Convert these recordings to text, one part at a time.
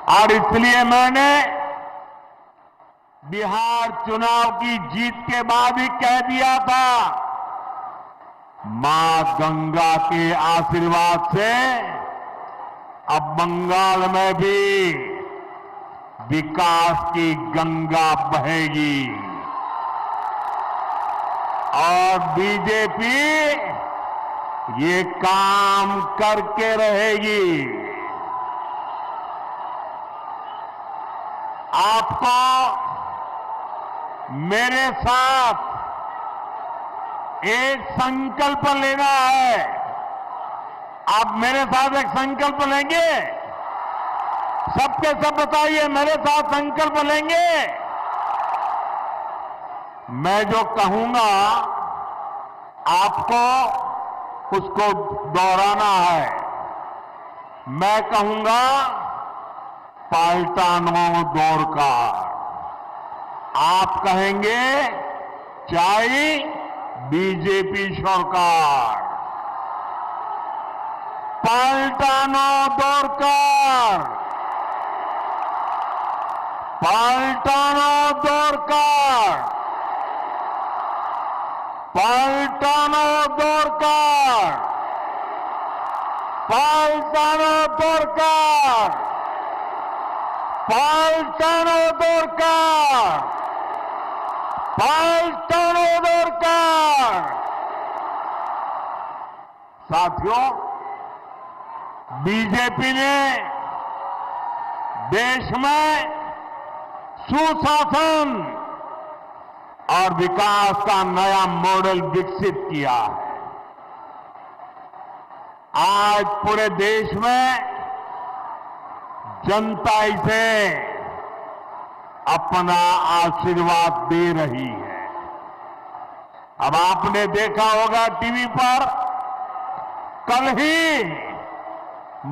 और इसलिए मैंने बिहार चुनाव की जीत के बाद ही कह दिया था, मां गंगा के आशीर्वाद से अब बंगाल में भी विकास की गंगा बहेगी और बीजेपी ये काम करके रहेगी। आपको मेरे साथ एक संकल्प लेना है। आप मेरे साथ एक संकल्प लेंगे? सबके सब बताइए, मेरे साथ संकल्प लेंगे? मैं जो कहूंगा आपको उसको दोहराना है। मैं कहूंगा पाल्टानो दौरकार, आप कहेंगे चाई बीजेपी सरकार। पाल्टानो दौरकार, पाल्टानो दौरकार, पाल्टानो दौरकार, पाल्टानो दौरकार, पाल्टानो दौरकार, पाल्टानो दौरकार। साथियों, बीजेपी ने देश में सुशासन और विकास का नया मॉडल विकसित किया है। आज पूरे देश में जनता इसे अपना आशीर्वाद दे रही है। अब आपने देखा होगा टीवी पर, कल ही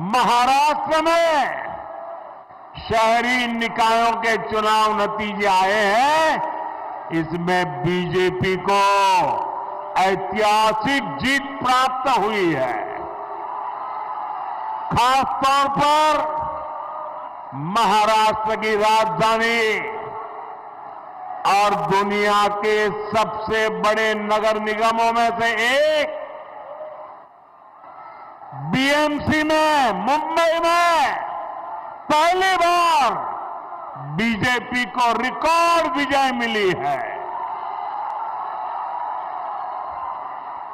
महाराष्ट्र में शहरी निकायों के चुनाव नतीजे आए हैं। इसमें बीजेपी को ऐतिहासिक जीत प्राप्त हुई है। खासतौर पर महाराष्ट्र की राजधानी और दुनिया के सबसे बड़े नगर निगमों में से एक बीएमसी में, मुंबई में पहली बार बीजेपी को रिकॉर्ड विजय मिली है।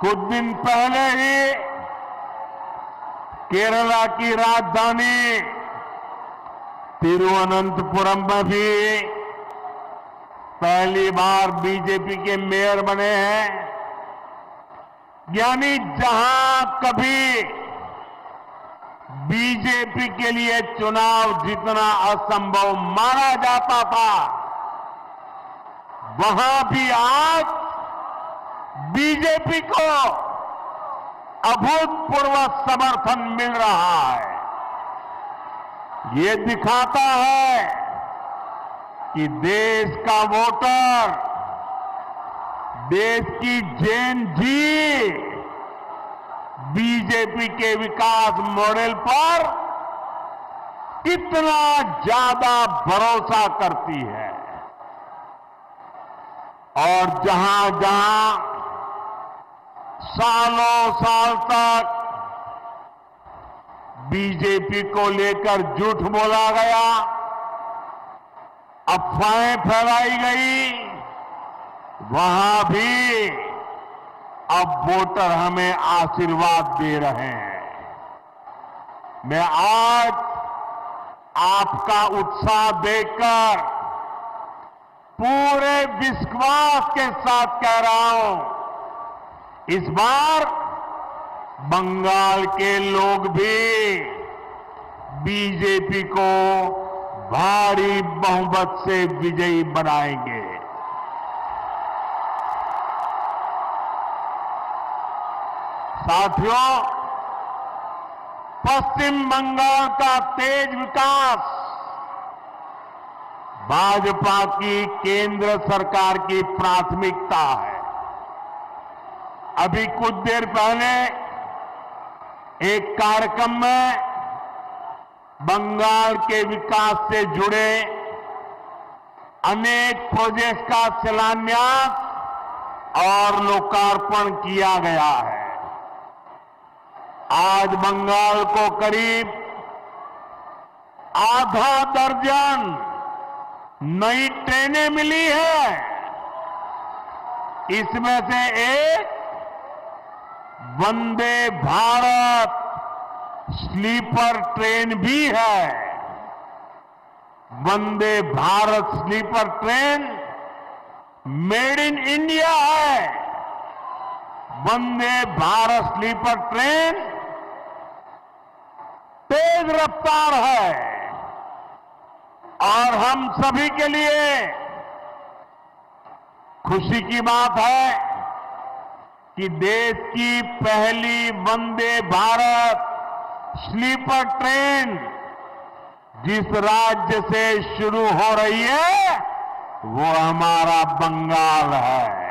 कुछ दिन पहले ही केरला की राजधानी तिरुवनंतपुरम में भी पहली बार बीजेपी के मेयर बने हैं। यानी जहां कभी बीजेपी के लिए चुनाव जीतना असंभव माना जाता था, वहां भी आज बीजेपी को अभूतपूर्व समर्थन मिल रहा है। ये दिखाता है कि देश का वोटर, देश की जेन जी बीजेपी के विकास मॉडल पर कितना ज्यादा भरोसा करती है। और जहां जहां सालों साल तक बीजेपी को लेकर झूठ बोला गया, अफवाहें फैलाई गई, वहां भी अब वोटर हमें आशीर्वाद दे रहे हैं। मैं आज आपका उत्साह देखकर पूरे विश्वास के साथ कह रहा हूं, इस बार बंगाल के लोग भी बीजेपी को भारी बहुमत से विजयी बनाएंगे। साथियों, पश्चिम बंगाल का तेज विकास भाजपा की केंद्र सरकार की प्राथमिकता है। अभी कुछ देर पहले एक कार्यक्रम में बंगाल के विकास से जुड़े अनेक प्रोजेक्ट का शिलान्यास और लोकार्पण किया गया है। आज बंगाल को करीब आधा दर्जन नई ट्रेनें मिली है। इसमें से एक वंदे भारत स्लीपर ट्रेन भी है। Vande Bharat sleeper train made in India है। वंदे भारत स्लीपर ट्रेन तेज रफ्तार है और हम सभी के लिए खुशी की बात है कि देश की पहली वंदे भारत स्लीपर ट्रेन जिस राज्य से शुरू हो रही है वो हमारा बंगाल है।